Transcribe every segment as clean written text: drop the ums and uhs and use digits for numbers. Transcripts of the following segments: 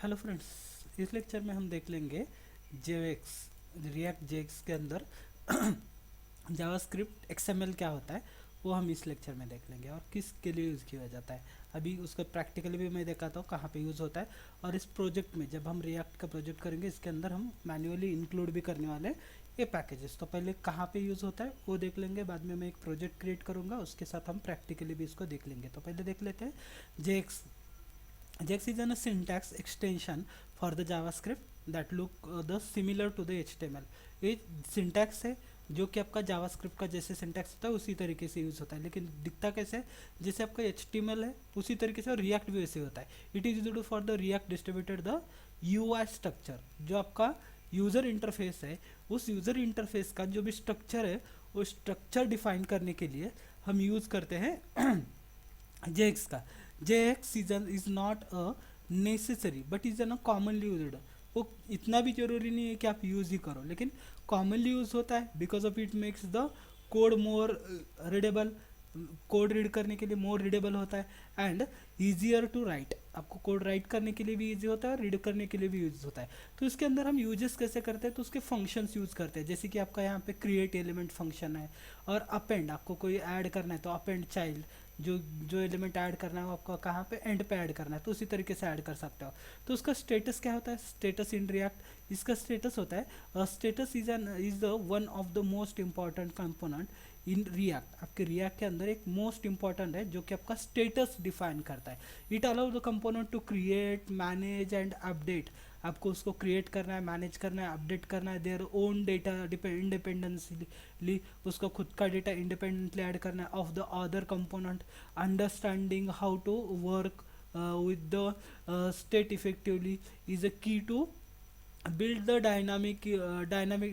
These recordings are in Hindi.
हेलो फ्रेंड्स, इस लेक्चर में हम देख लेंगे जेएक्स रिएक्ट जेएक्स के अंदर जावास्क्रिप्ट एक्सएमएल क्या होता है वो हम इस लेक्चर में देख लेंगे और किस के लिए यूज़ किया जाता है। अभी उसका प्रैक्टिकली भी मैं दिखाता हूँ कहाँ पे यूज़ होता है। और इस प्रोजेक्ट में जब हम रिएक्ट का प्रोजेक्ट करेंगे इसके अंदर हम मैन्युअली इंक्लूड भी करने वाले हैं ये पैकेजेस। तो पहले कहाँ पे यूज़ होता है वो देख लेंगे, बाद में मैं एक प्रोजेक्ट क्रिएट करूँगा, उसके साथ हम प्रैक्टिकली भी इसको देख लेंगे। तो पहले देख लेते हैं JX. JAX is a syntax extension for the JavaScript that look the similar to the HTML। ये सिंटैक्स है जो कि आपका जावास्क्रिप्ट का जैसे सिंटैक्स होता है उसी तरीके से यूज़ होता है, लेकिन दिखता कैसे है, जैसे आपका HTML है उसी तरीके से, और रिएक्ट भी वैसे होता है। It is used for the react distributed the UI structure. जो आपका यूज़र इंटरफेस है उस यूज़र इंटरफेस का जो भी स्ट्रक्चर है वो स्ट्रक्चर डिफाइन करने के लिए हम यूज़ करते हैं JX का। JX is not a necessary but is an commonly used. वो इतना भी जरूरी नहीं है कि आप यूज़ ही करो, लेकिन कॉमनली यूज होता है because of it makes the code more readable. Code read करने के लिए मोर रीडेबल होता है एंड ईजियर टू राइट। आपको कोड राइट करने के लिए भी ईजी होता है और रीड करने के लिए भी यूज होता है। तो इसके अंदर हम यूजेस कैसे करते हैं, तो उसके फंक्शंस यूज़ करते हैं। जैसे कि आपका यहाँ पे क्रिएट एलिमेंट फंक्शन है, और अपेंड, आपको कोई ऐड करना है तो अपेंड चाइल्ड, जो जो एलिमेंट ऐड करना है वो आपको कहाँ पे एंड पे ऐड करना है, तो उसी तरीके से ऐड कर सकते हो। तो उसका स्टेटस क्या होता है, स्टेटस इन रिएक्ट इसका स्टेटस होता है, status is the one of the most important component in React. आपके रिएक्ट के अंदर एक मोस्ट इंपॉर्टेंट है जो कि आपका स्टेटस डिफाइन करता है। It allow the component to create, manage and update. आपको उसको क्रिएट करना है, मैनेज करना है, अपडेट करना है, देयर ओन डेटा इंडिपेंडेंसली, उसका खुद का डेटा इंडिपेंडेंटली ऐड करना है of the other component. Understanding how to work with the state effectively is a key to build the dynamic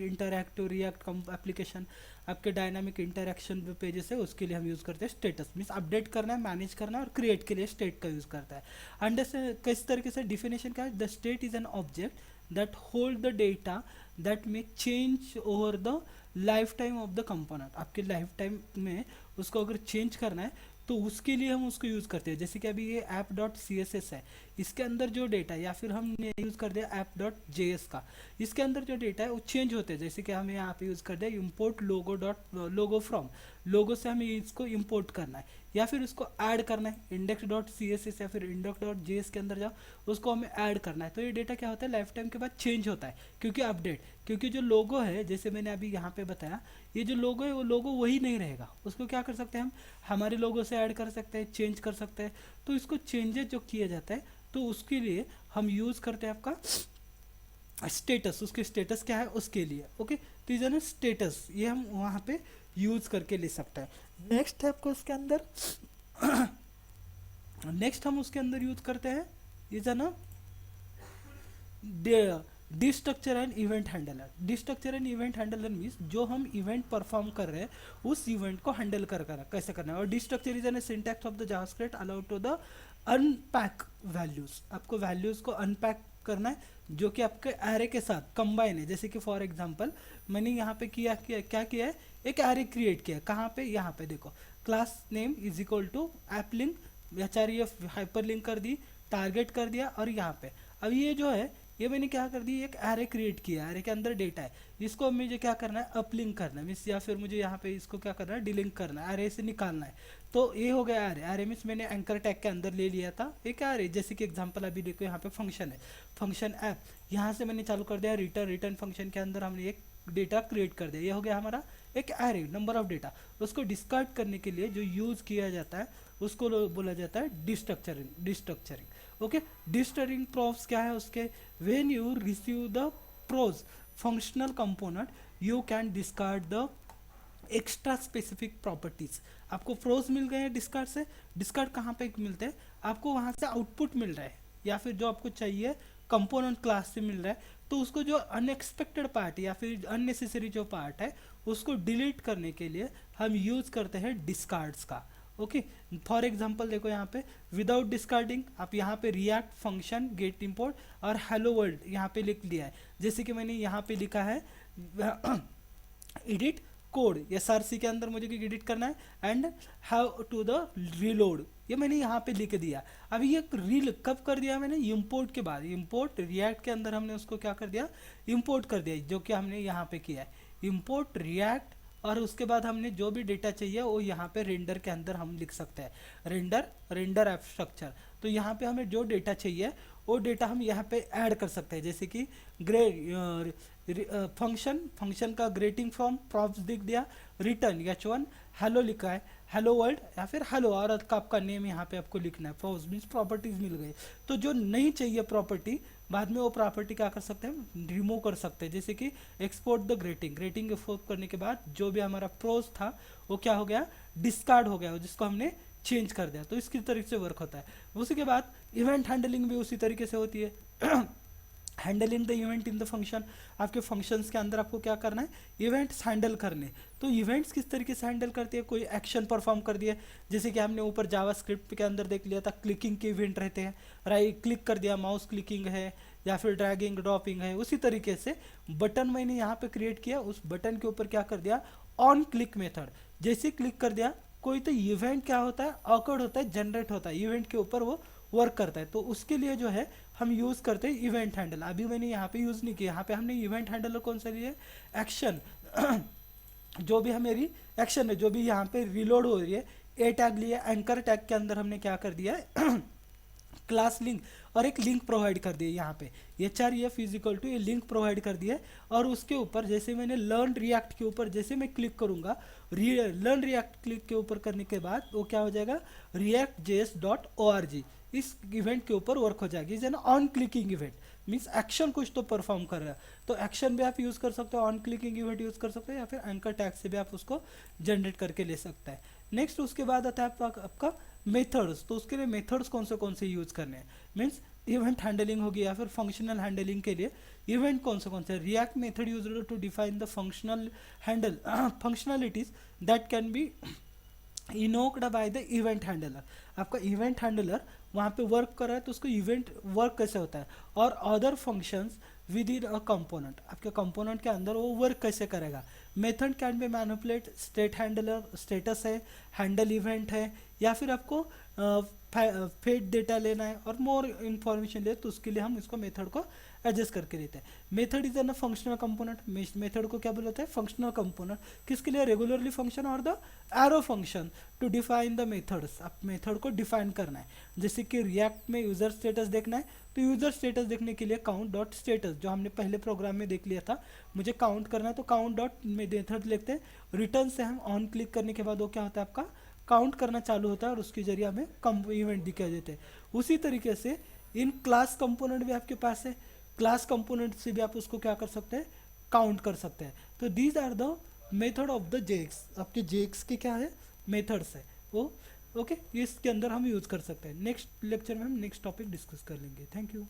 interactive react application। आपके डायनामिक इंटरेक्शन पेजेस है उसके लिए हम यूज़ करते हैं स्टेटस। मीन्स अपडेट करना है, मैनेज करना है, और क्रिएट के लिए स्टेट का यूज़ करता है। अंडरस्टैंड किस तरीके से डिफिनेशन क्या है, the state is an object that hold the data that may change over the life time of the component. आपके लाइफ टाइम में उसको अगर चेंज करना है तो उसके लिए हम उसको यूज़ करते हैं। जैसे कि अभी ये app dot C S S है, इसके अंदर जो डेटा, या फिर हम यूज़ कर दिया ऐप डॉट जे एस का, इसके अंदर जो डेटा है वो चेंज होते हैं। जैसे कि हम यहाँ पे यूज़ कर दिया import logo dot logo from, logo से हमें इसको इम्पोर्ट करना है या फिर उसको ऐड करना है। Index dot C S S या फिर इंडेक्स डॉट जे एस के अंदर जाओ, उसको हमें ऐड करना है। तो ये डेटा क्या होता है, लाइफ टाइम के बाद चेंज होता है, क्योंकि अपडेट, क्योंकि जो लोगो है जैसे मैंने अभी यहाँ पे बताया, ये जो लोगो है वो लोगो वही नहीं रहेगा। उसको क्या कर सकते हैं हम, हमारे लोगों से ऐड कर सकते हैं, चेंज कर सकते हैं। तो इसको चेंजेस जो किया जाता है तो उसके लिए हम यूज़ करते हैं आपका स्टेटस। उसके स्टेटस क्या है उसके लिए, ओके। तो ये जो ना स्टेटस, ये हम वहाँ पे यूज़ करके ले सकते हैं। नेक्स्ट है आपको उसके अंदर नेक्स्ट हम उसके अंदर यूज़ करते हैं ये जो ना डिस्ट्रक्चर and event handler. डिस्ट्रक्चर and event handler means जो हम इवेंट परफॉर्म कर रहे हैं उस इवेंट को हैंडल कर कैसे करना है। और destructure is an syntax of the JavaScript allow to the unpack values. आपको वैल्यूज को अनपैक करना है जो कि आपके एरे के साथ कंबाइन है। जैसे कि फॉर एग्जांपल मैंने यहाँ पे क्या किया है, एक एरे क्रिएट किया है। कहाँ पे, यहाँ पे देखो, class name is equal to app link, H hyper link कर दी, टारगेट कर दिया, और यहाँ पे अब ये जो है ये मैंने क्या कर दी, एक एरे क्रिएट किया, एरे के अंदर डेटा है, इसको मुझे क्या करना है, अपलिंक करना है मीन्स, या फिर मुझे यहाँ पे इसको क्या करना है, डिलिंक करना है, एरे से निकालना है। तो ये हो गया एरे। एरे मीन्स मैंने एंकर टैग के अंदर ले लिया था एक एरे। जैसे कि एग्जांपल अभी देखो यहाँ पे फंक्शन है, फंक्शन ऐप, यहाँ से मैंने चालू कर दिया रिटर्न। रिटर्न फंक्शन के अंदर हमने एक डेटा क्रिएट कर दिया, ये हो गया हमारा एक एरे, नंबर ऑफ डेटा। उसको डिस्कार्ड करने के लिए जो यूज़ किया जाता है उसको बोला जाता है डिस्ट्रक्चरिंग, ओके। डिस्ट्रक्चरिंग प्रोव्स क्या है उसके, when you receive the props functional component you can discard the extra specific properties. आपको प्रोज मिल गए हैं डिस्कार्ड से। डिस्कार्ड कहाँ पे मिलते हैं, आपको वहाँ से आउटपुट मिल रहा है या फिर जो आपको चाहिए कंपोनेंट क्लास से मिल रहा है, तो उसको जो अनएक्सपेक्टेड पार्ट या फिर अननेसेसरी जो पार्ट है उसको डिलीट करने के लिए हम यूज़ करते हैं डिस्कार्ड्स का, ओके। फॉर एग्जांपल देखो यहाँ पे विदाउट डिस्कार्डिंग, आप यहाँ पे रिएक्ट फंक्शन गेट इंपोर्ट और हेलो वर्ल्ड यहाँ पे लिख लिया है। जैसे कि मैंने यहाँ पे लिखा है एडिट कोड, SRC के अंदर मुझे एडिट करना है, and how to the reload ये मैंने यहाँ पे लिख दिया। अभी ये रील कब कर दिया मैंने, इंपोर्ट के बाद, इंपोर्ट रिएक्ट के अंदर हमने उसको क्या कर दिया, इंपोर्ट कर दिया, जो कि हमने यहाँ पे किया है इंपोर्ट रिएक्ट। और उसके बाद हमने जो भी डेटा चाहिए वो यहाँ पे रेंडर के अंदर हम लिख सकते हैं, रेंडर ऐप स्ट्रक्चर। तो यहाँ पे हमें जो डेटा चाहिए वो डेटा हम यहाँ पे ऐड कर सकते हैं, जैसे कि फंक्शन का ग्रेटिंग फॉर्म प्रॉप्स दिख दिया, रिटर्न h1 हेलो लिखा है, हेलो वर्ल्ड या फिर हेलो, और आपका नेम यहाँ पे आपको लिखना है, फॉर्म्स मीन्स प्रॉपर्टीज मिल गई। तो जो नहीं चाहिए प्रॉपर्टी बाद में वो प्रॉपर्टी क्या कर सकते हैं, रिमूव कर सकते हैं, जैसे कि एक्सपोर्ट द ग्रेटिंग एक्सपोर्ट करने के बाद जो भी हमारा प्रोज था वो क्या हो गया, डिस्कार्ड हो गया, जिसको हमने चेंज कर दिया। तो इसकी तरीके से वर्क होता है। उसी के बाद इवेंट हैंडलिंग भी उसी तरीके से होती है handling the event in the function, आपके फंक्शंस के अंदर आपको क्या करना है, इवेंट्स हैंडल करने। तो इवेंट्स किस तरीके से हैंडल करती है, कोई एक्शन परफॉर्म कर दिया, जैसे कि हमने ऊपर जावास्क्रिप्ट के अंदर देख लिया था, क्लिकिंग के इवेंट रहते हैं, राइट क्लिक कर दिया, माउस क्लिकिंग है या फिर ड्रैगिंग ड्रॉपिंग है। उसी तरीके से बटन मैंने यहाँ पे क्रिएट किया, उस बटन के ऊपर क्या कर दिया, ऑन क्लिक मेथड, जैसे क्लिक कर दिया कोई तो इवेंट क्या होता है, ऑकर्ड होता है, जनरेट होता है, इवेंट के ऊपर वो वर्क करता है। तो उसके लिए जो है हम यूज़ करते हैं इवेंट हैंडल। अभी मैंने यहाँ पे यूज़ नहीं किया, यहाँ पे हमने इवेंट हैंडलर कौन सा लिए, एक्शन जो भी हमारी एक्शन है, जो भी यहाँ पे रिलोड हो रही है, ए टैग लिया, एंकर टैग के अंदर हमने क्या कर दिया है क्लास लिंक और एक लिंक प्रोवाइड कर दिया, यहाँ पे HREF इजिकल टू ये लिंक प्रोवाइड कर दिया। और उसके ऊपर जैसे मैंने लर्न रिएक्ट के ऊपर जैसे मैं क्लिक करूँगा, लर्न रिएक्ट क्लिक के ऊपर करने के बाद वो क्या हो जाएगा, react.js.org इस इवेंट के ऊपर वर्क हो जाएगी। Is an on clicking event, means action कुछ तो परफॉर्म कर रहा है। तो एक्शन भी आप यूज़ कर सकते हो, ऑन क्लिकिंग इवेंट यूज़ कर सकते हो, या फिर एंकर टैग से भी आप उसको जनरेट करके ले सकते हैं। नेक्स्ट उसके बाद आता है आपका मेथड्स। तो उसके लिए मेथड्स कौन से यूज़ करने हैं, मीन्स इवेंट हैंडलिंग होगी या फिर फंक्शनल हैंडलिंग के लिए इवेंट कौन से React method use to define the functional handle functionalities that can be invoked by the event handler. आपका इवेंट हैंडलर वहाँ पे वर्क कर रहा है तो उसको इवेंट वर्क कैसे होता है, और other functions with in a component, आपके कंपोनेंट के अंदर वो वर्क कैसे करेगा। Method can be manipulate state handler, status है, हैंडल इवेंट है, या फिर आपको फेड डेटा लेना है और मोर इन्फॉर्मेशन ले, तो उसके लिए हम इसको मेथड को एडजस्ट करके लेते हैं। Method is an functional component, method को क्या बोलते हैं, फंक्शनल कंपोनेंट। किसके लिए, रेगुलरली फंक्शन और the arrow function to define the methods. आप मेथड को डिफाइन करना है, जैसे कि रिएक्ट में यूजर स्टेटस देखना है तो यूजर स्टेटस देखने के लिए काउंट डॉट स्टेटस, जो हमने पहले प्रोग्राम में देख लिया था, मुझे काउंट करना है तो काउंट डॉट में मेथड लिखते हैं। रिटर्न से हम ऑन क्लिक करने के बाद वो क्या होता है, आपका काउंट करना चालू होता है और उसके जरिए हमें कम इवेंट दिखाई देते हैं। उसी तरीके से इन क्लास कंपोनेंट भी आपके पास है, क्लास कंपोनेंट से भी आप उसको क्या कर सकते हैं, काउंट कर सकते हैं। तो these are the method of the JSX, आपके जेक्स के क्या है, मेथड्स है वो। ओके, इसके अंदर हम यूज़ कर सकते हैं। नेक्स्ट लेक्चर में हम नेक्स्ट टॉपिक डिस्कस कर लेंगे। Thank you.